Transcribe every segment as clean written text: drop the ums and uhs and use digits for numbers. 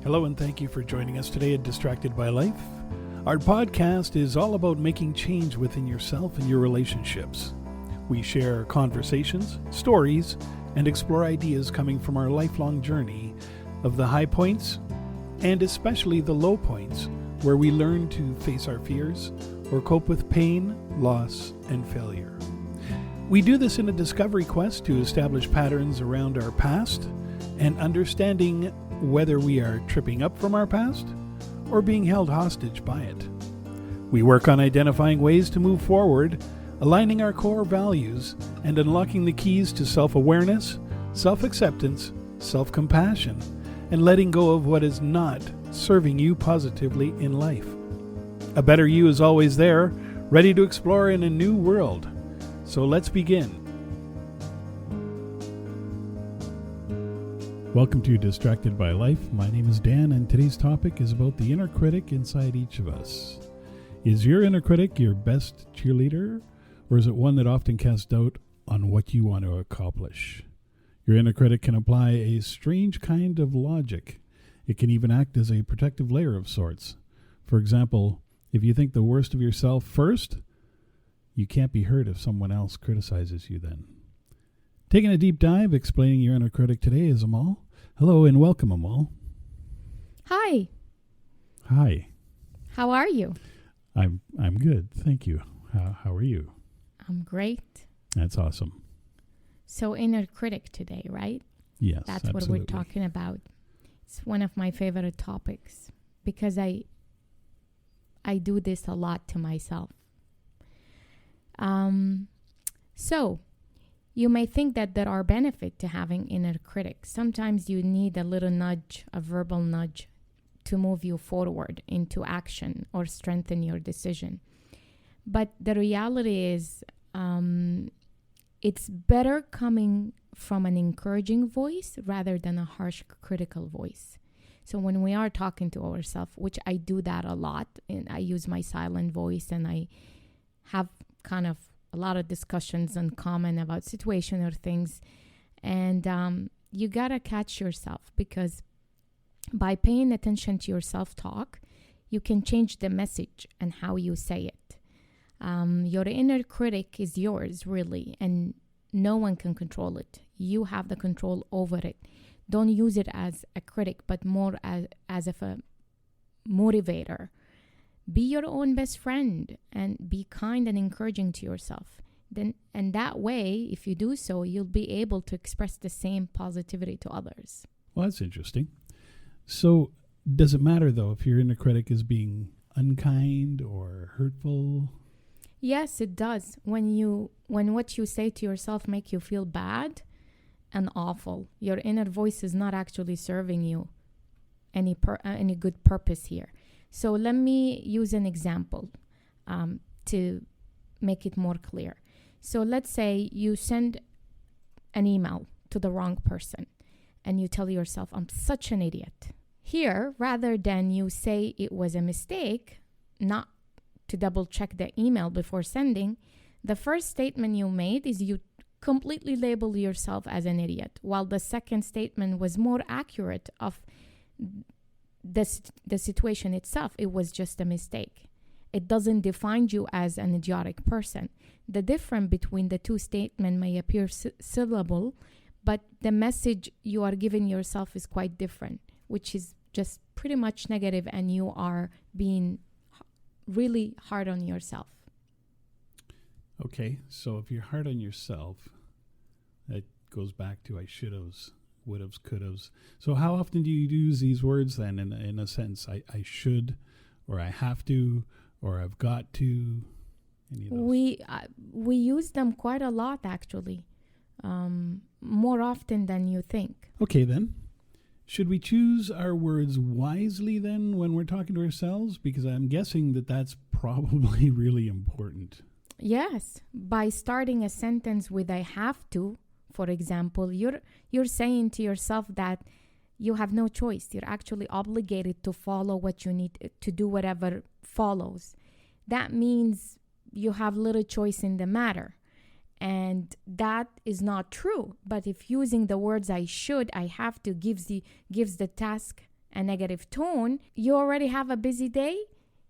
Hello and thank you for joining us today at Distracted by Life. Our podcast is all about making change within yourself and your relationships. We share conversations, stories, and explore ideas coming from our lifelong journey of the high points and especially the low points where we learn to face our fears or cope with pain, loss, and failure. We do this in a discovery quest to establish patterns around our past and understanding whether we are tripping up from our past or being held hostage by it. We work on identifying ways to move forward, aligning our core values, and unlocking the keys to self-awareness, self-acceptance, self-compassion, and letting go of what is not serving you positively in life. A better you is always there, ready to explore in a new world. So let's begin. Welcome to Distracted by Life. My name is Dan, and today's topic is about the inner critic inside each of us. Is your inner critic your best cheerleader, or is it one that often casts doubt on what you want to accomplish? Your inner critic can apply a strange kind of logic. It can even act as a protective layer of sorts. For example, if you think the worst of yourself first, you can't be hurt if someone else criticizes you then. Taking a deep dive, explaining your inner critic today is Amal. Hello and welcome, Amal. Hi. Hi. How are you? I'm good, thank you. How are you? I'm great. That's awesome. So inner critic today, right? Yes, That's absolutely. what we're talking about. It's one of my favorite topics because I do this a lot to myself. So you may think that there are benefits to having inner critics. Sometimes you need a little nudge, a verbal nudge, to move you forward into action or strengthen your decision. But the reality is, it's better coming from an encouraging voice rather than a harsh critical voice. So when we are talking to ourselves, which I do that a lot, and I use my silent voice, and I have kind of a lot of discussions and comment about situation or things. And you got to catch yourself, because by paying attention to your self-talk, you can change the message and how you say it. Your inner critic is yours, really, and no one can control it. You have the control over it. Don't use it as a critic, but more as if a motivator. Be your own best friend and be kind and encouraging to yourself. And that way, if you do so, you'll be able to express the same positivity to others. Well, that's interesting. So does it matter, though, if your inner critic is being unkind or hurtful? Yes, it does. When what you say to yourself make you feel bad and awful, your inner voice is not actually serving you any good purpose here. So let me use an example to make it more clear. So let's say you send an email to the wrong person and you tell yourself, I'm such an idiot. Here, rather than you say it was a mistake, not to double check the email before sending, the first statement you made is you completely labeled yourself as an idiot, while the second statement was more accurate of the situation itself. It was just a mistake. It doesn't define you as an idiotic person. The difference between the two statements may appear syllable, but the message you are giving yourself is quite different, which is just pretty much negative, and you are being really hard on yourself. Okay, so if you're hard on yourself, that goes back to I should-haves, would-haves, could-haves. So how often do you use these words then in a sense? I should, or I have to, or I've got to? Any of those? We use them quite a lot, actually, more often than you think. Okay, then. Should we choose our words wisely then when we're talking to ourselves? Because I'm guessing that that's probably really important. Yes. By starting a sentence with I have to, for example, you're saying to yourself that you have no choice. You're actually obligated to follow what you need to do, whatever follows. That means you have little choice in the matter. And that is not true. But if using the words I should, I have to gives the task a negative tone, you already have a busy day.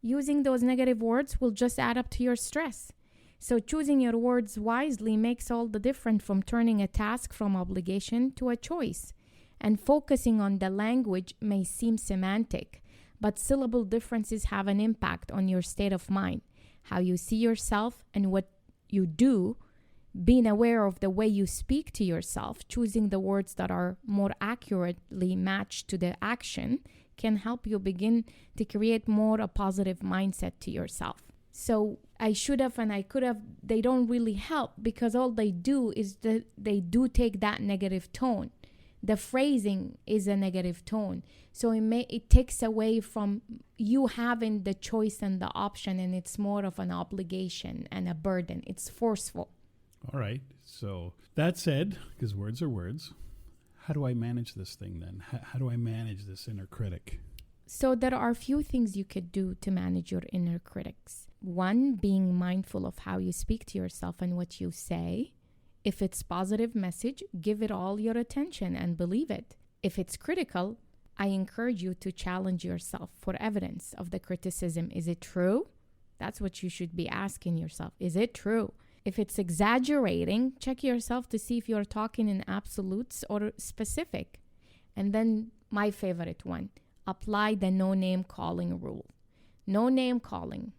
Using those negative words will just add up to your stress. So choosing your words wisely makes all the difference from turning a task from obligation to a choice. And focusing on the language may seem semantic, but syllable differences have an impact on your state of mind, how you see yourself and what you do. Being aware of the way you speak to yourself, choosing the words that are more accurately matched to the action, can help you begin to create more a positive mindset to yourself. So I should have and I could have, they don't really help, because all they do is that they do take that negative tone. The phrasing is a negative tone. So it takes away from you having the choice and the option, and it's more of an obligation and a burden. It's forceful. All right. So that said, because words are words, how do I manage this thing then? How do I manage this inner critic? So there are a few things you could do to manage your inner critics. One, being mindful of how you speak to yourself and what you say. If it's positive message, give it all your attention and believe it. If it's critical, I encourage you to challenge yourself for evidence of the criticism. Is it true? That's what you should be asking yourself. Is it true? If it's exaggerating, check yourself to see if you're talking in absolutes or specific. And then my favorite one, apply the no name calling rule. No name calling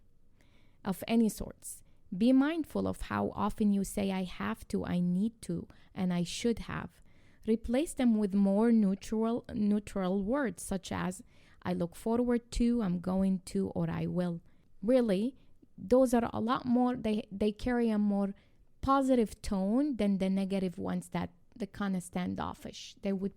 of any sorts. Be mindful of how often you say I have to, I need to, and I should have. Replace them with more neutral words such as I look forward to, I'm going to, or I will. Really, those are a lot more, they carry a more positive tone than the negative ones that the kind of standoffish. They would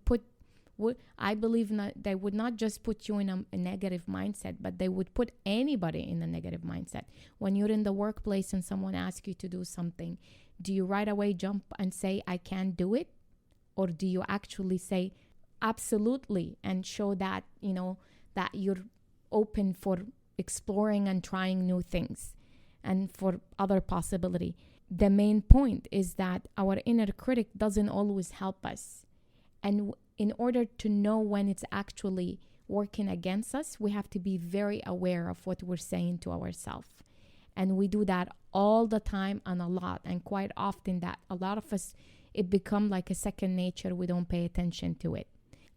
I believe they would not just put you in a negative mindset, but they would put anybody in a negative mindset. When you're in the workplace and someone asks you to do something, do you right away jump and say, I can't do it? Or do you actually say, absolutely, and show that, that you're open for exploring and trying new things and for other possibility? The main point is that our inner critic doesn't always help us. And in order to know when it's actually working against us, we have to be very aware of what we're saying to ourselves. And we do that all the time and a lot. And quite often that a lot of us, it become like a second nature. We don't pay attention to it.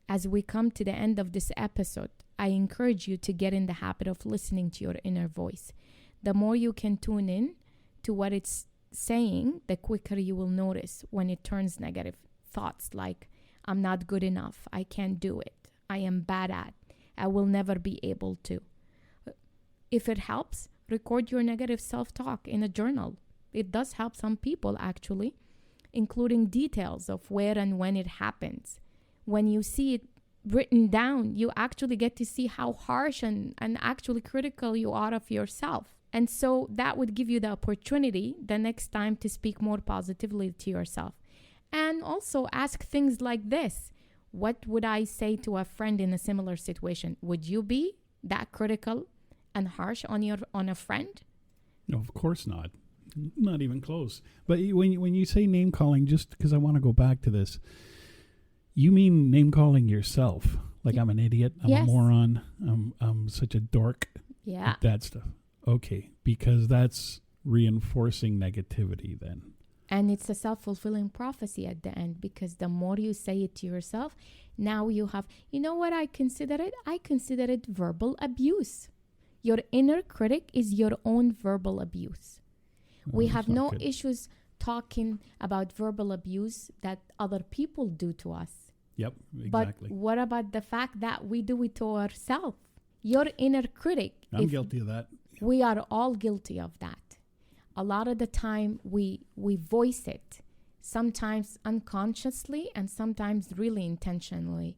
As we come to the end of this episode, I encourage you to get in the habit of listening to your inner voice. The more you can tune in to what it's saying, the quicker you will notice when it turns negative thoughts like, I'm not good enough, I can't do it, I am bad at, I will never be able to. If it helps, record your negative self-talk in a journal. It does help some people actually, including details of where and when it happens. When you see it written down, you actually get to see how harsh and actually critical you are of yourself. And so that would give you the opportunity the next time to speak more positively to yourself. And also ask things like this. What would I say to a friend in a similar situation? Would you be that critical and harsh on a friend? No, of course not. Not even close. But when you say name calling, just because I want to go back to this, you mean name calling yourself? Like I'm an idiot, I'm a moron, I'm such a dork. Yeah. Like that stuff. Okay, because that's reinforcing negativity then. And it's a self-fulfilling prophecy at the end, because the more you say it to yourself, now you have, you know what I consider it? I consider it verbal abuse. Your inner critic is your own verbal abuse. We have no issues talking about verbal abuse that other people do to us. Yep, exactly. But what about the fact that we do it to ourselves? Your inner critic. I'm guilty of that. We are all guilty of that. A lot of the time we voice it, sometimes unconsciously and sometimes really intentionally.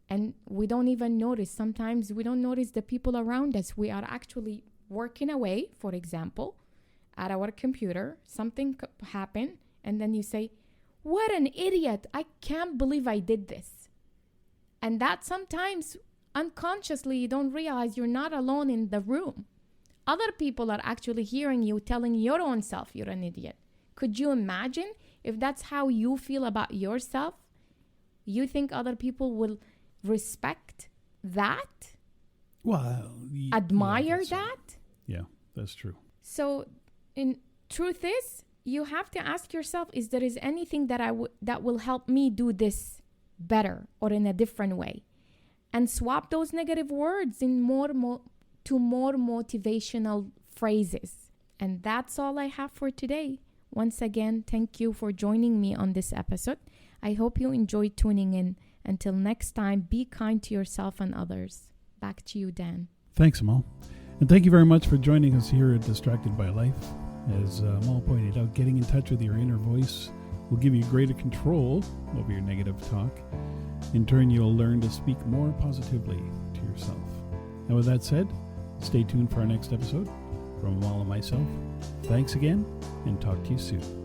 And we don't even notice. Sometimes we don't notice the people around us. We are actually working away, for example, at our computer. Something happened and then you say, what an idiot. I can't believe I did this. And that sometimes unconsciously you don't realize you're not alone in the room. Other people are actually hearing you telling your own self you're an idiot. Could you imagine if that's how you feel about yourself? You think other people will respect that, Well, admire that's that. Yeah, that's true. So, in truth is, you have to ask yourself: is there is anything that will help me do this better or in a different way, and swap those negative words in more motivational phrases. And that's all I have for today. Once again, thank you for joining me on this episode. I hope you enjoyed tuning in. Until next time, be kind to yourself and others. Back to you, Dan. Thanks, Amal. And thank you very much for joining us here at Distracted by Life. As Amal pointed out, getting in touch with your inner voice will give you greater control over your negative talk. In turn, you'll learn to speak more positively to yourself. And with that said, stay tuned for our next episode. From Amal and myself, thanks again, and talk to you soon.